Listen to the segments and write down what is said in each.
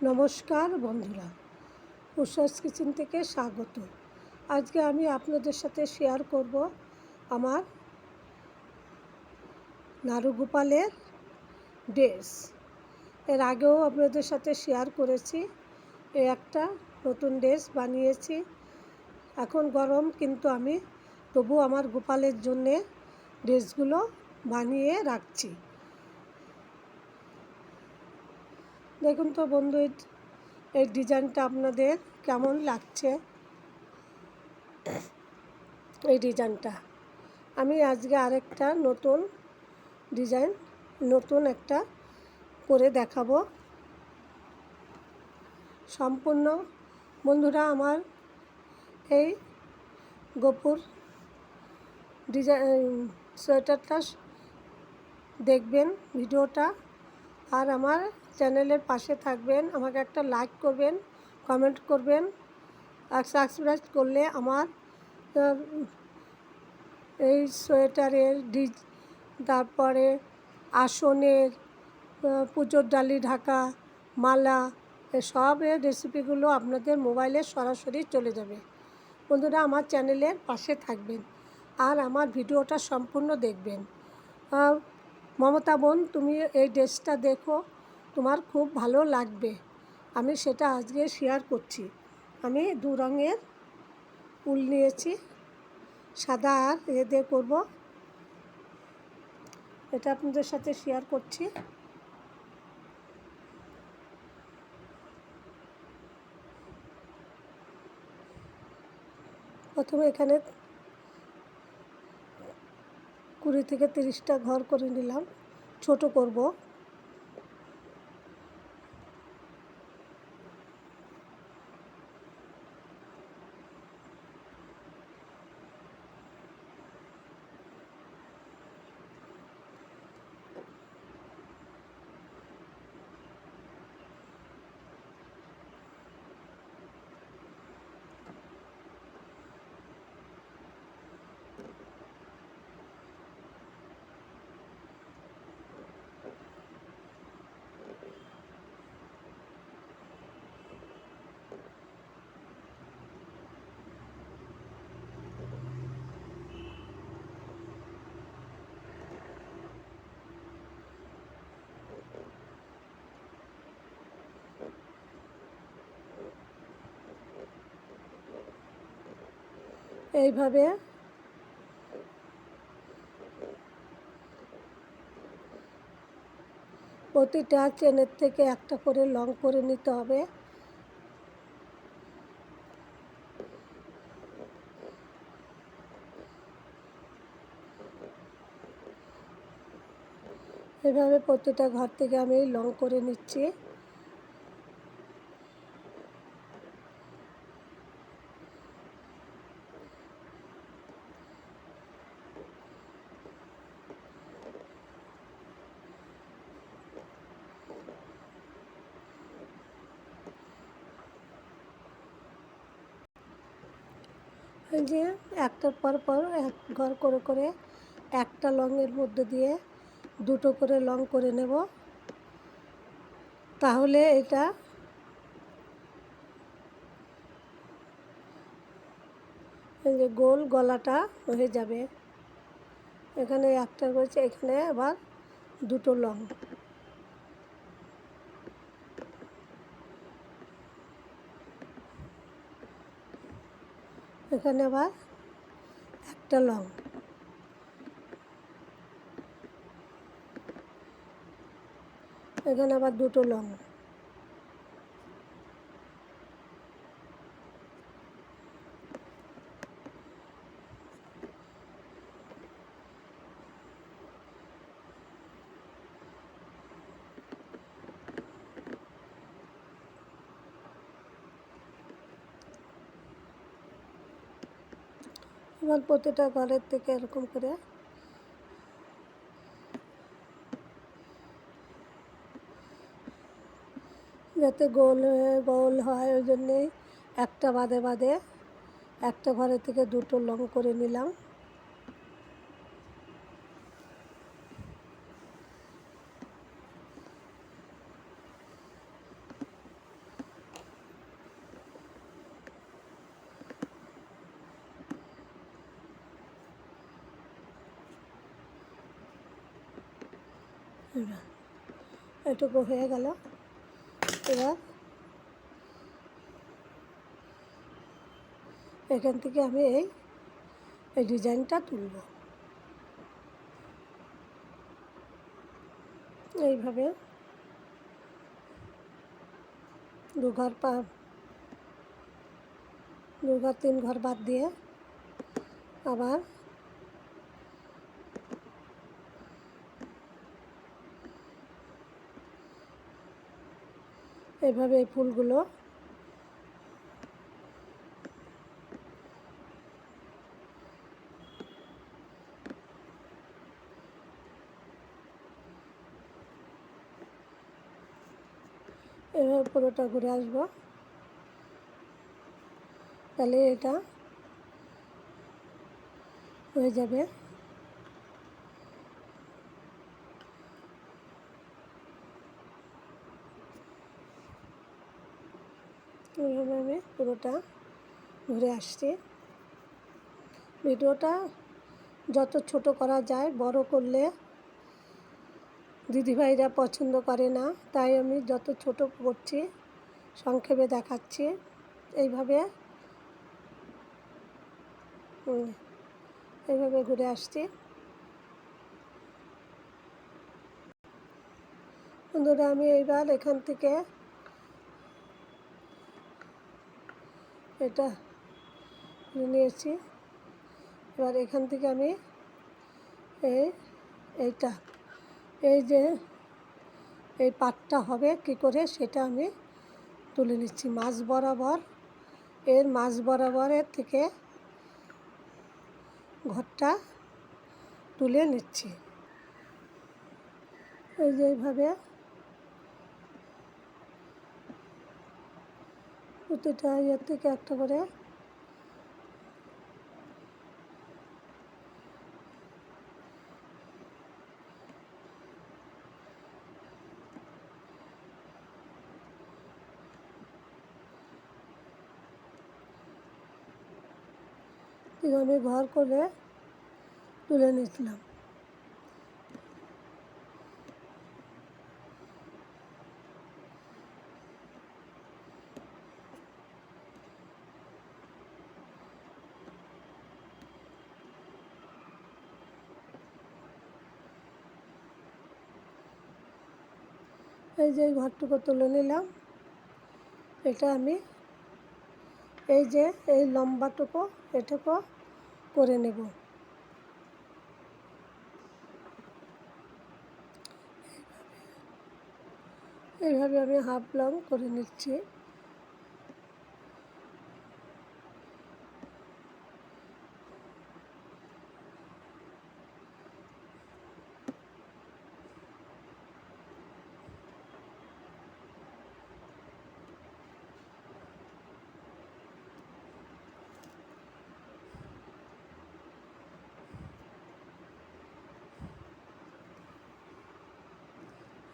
নমস্কার বন্ধুরা, উষাস কিচেন থেকে স্বাগত। আজকে আমি আপনাদের সাথে শেয়ার করব আমার নারুগোপালের ড্রেস। এর আগেও আপনাদের সাথে শেয়ার করেছি। একটা নতুন ড্রেস বানিয়েছি। এখন গরম, কিন্তু আমি তবু আমার গোপালের জন্যে ড্রেসগুলো বানিয়ে রাখছি। দেখুন তো বন্ধু, এই ডিজাইনটা আপনাদের কেমন লাগছে? এই ডিজাইনটা আমি আজকে আরেকটা নতুন ডিজাইন একটা করে দেখাবো। সম্পূর্ণ বন্ধুরা আমার এই গোপুর ডিজাইন সোয়েটারটা দেখবেন ভিডিওটা, আর আমার চ্যানেলের পাশে থাকবেন। আমাকে একটা লাইক করবেন, কমেন্ট করবেন, আর সাবস্ক্রাইব করলে আমার এই সোয়েটারের তারপরে আসনের, পুজোর ডালি ঢাকা, মালা, এসবের রেসিপিগুলো আপনাদের মোবাইলে সরাসরি চলে যাবে। বন্ধুরা আমার চ্যানেলের পাশে থাকবেন আর আমার ভিডিওটা সম্পূর্ণ দেখবেন। মমতা বোন, তুমি এই ড্রেসটা দেখো, তোমার খুব ভালো লাগবে। আমি সেটা আজকে শেয়ার করছি। আমি দু রঙের উল নিয়েছি, সাদা আর দিয়ে করব। এটা আপনাদের সাথে শেয়ার করছি। প্রথমে এখানে 20 থেকে 30টা ঘর করে নিলাম, ছোট করব। এইভাবে প্রতিটা চেনের থেকে একটা করে লং করে নিতে হবে। এভাবে প্রতিটা ঘর থেকে আমি লং করে নিচ্ছি। এই যে একটার পর পর এক ঘর করে করে একটা লংয়ের মধ্যে দিয়ে দুটো করে লং করে নেব। তাহলে এটা এই যে গোল গলাটা হয়ে যাবে। এখানে একটা রয়েছে, এখানে আবার দুটো লং, এখানে আবার একটা লং, এখানে আবার দুটো লং। এবার প্রতিটা ঘরের থেকে এরকম করে যাতে গোল হয়, ওই জন্যেই একটা বাদে বাদে একটা ঘরের থেকে দুটো লং করে নিলাম। এবার এটুকু হয়ে গেল। এবার এখান থেকে আমি এই ডিজাইনটা তুলব। এইভাবে দু ঘর 3 ঘর বাদ দিয়ে আবার এইভাবে এই ফুলগুলো এভাবে পুরোটা ঘুরে আসবো। তাহলে এটা হয়ে যাবে। এইভাবে আমি পুরোটা ঘুরে আসছি। ভিডিওটা যত ছোট করা যায়, বড় করলে দিদিভাইরা পছন্দ করে না, তাই আমি যত ছোট করছি, সংক্ষেপে দেখাচ্ছি। এইভাবে এইভাবে ঘুরে আসছি। বন্ধুরা, আমি এইবার এখান থেকে এটা নিয়েছি। এবার এখান থেকে আমি এইটা এই যে এই পাটটা হবে কি করে সেটা আমি তুলে নিচ্ছি। মাঝ বরাবরের থেকে ঘরটা তুলে নিচ্ছি। এই যে এইভাবে প্রতিটা ইয়ের থেকে একটা করে আমি ঘর করে তুলে নিচ্ছিলাম। এই যে ঘরটুকু তুলে নিলাম। এটা আমি এই যে এই লম্বাটুকু এটুকু করে নেব। এইভাবে আমি হাফ লং করে নিচ্ছি।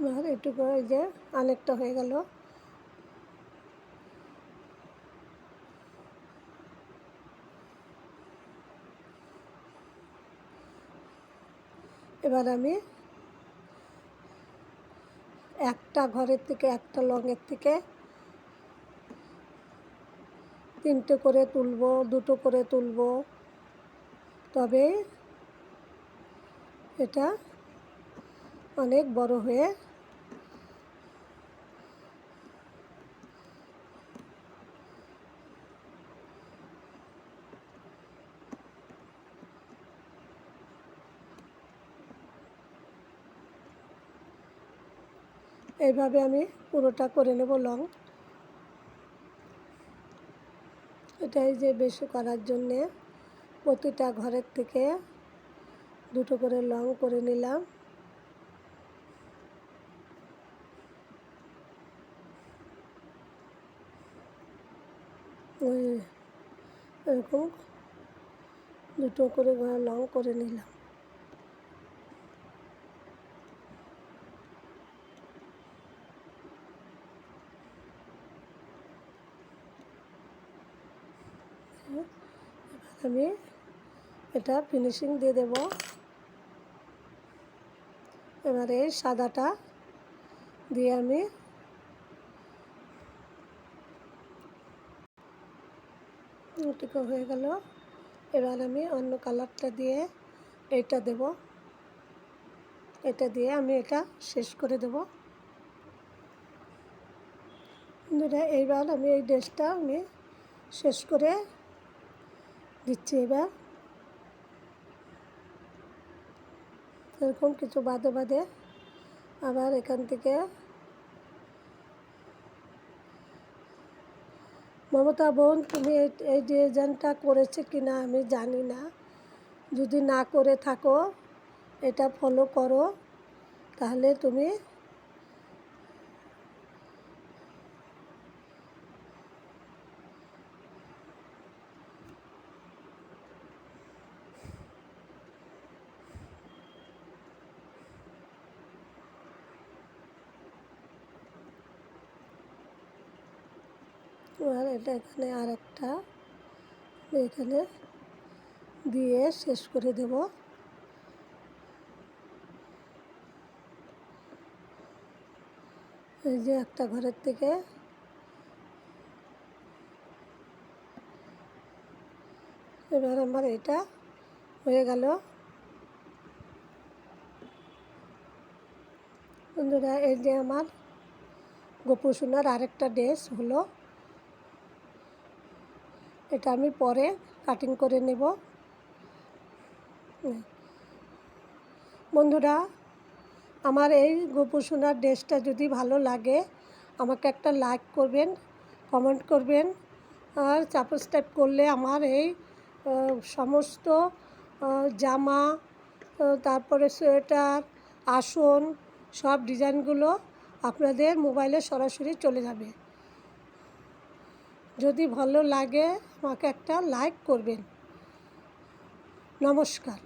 এবার এটুকু এই যে অনেকটা হয়ে গেল। এবার আমি একটা ঘরের থেকে একটা লংয়ের থেকে 3টে করে তুলব, 2টো করে তুলব, তবে এটা অনেক বড় হয়ে এইভাবে আমি পুরোটা করে নেব লং। এটাই যে বেশি করার জন্যে প্রতিটা ঘরের থেকে 2টো করে লং করে নিলাম। এরকম 2টো করে লং করে নিলাম। এবার আমি এটা ফিনিশিং দিয়ে দেব। এবারে এই সাদাটা দিয়ে আমি এটুকু হয়ে গেল। এবার আমি অন্য কালারটা দিয়ে এটা দেব, এটা দিয়ে আমি এটা শেষ করে দেব। বন্ধুরা এইবার আমি এই ড্রেসটা আমি শেষ করে দিচ্ছি। এবার এরকম কিছু বাদে বাদে আবার এখান থেকে মমতা বোন তুমি এই ডিজাইনটা করেছে কি না আমি জানি না, যদি না করে থাকো এটা ফলো করো, তাহলে তুমি আর এটা এখানে আর একটা এখানে দিয়ে শেষ করে দেব। এই যে একটা ঘরের থেকে এবার আমার এটা হয়ে গেল। বন্ধুরা এই যে আমার গোপু সোনার আরেকটা ড্রেস হলো, এটা আমি পরে কাটিং করে নেব। বন্ধুরা আমার এই গোপু সোনার ড্রেসটা যদি ভালো লাগে আমাকে একটা লাইক করবেন, কমেন্ট করবেন, আর সাবস্ক্রাইব করলে আমার এই সমস্ত জামা, তারপরে সোয়েটার, আসন সব ডিজাইনগুলো আপনাদের মোবাইলে সরাসরি চলে যাবে। যদি ভালো লাগে আমাকে একটা লাইক করবেন। নমস্কার।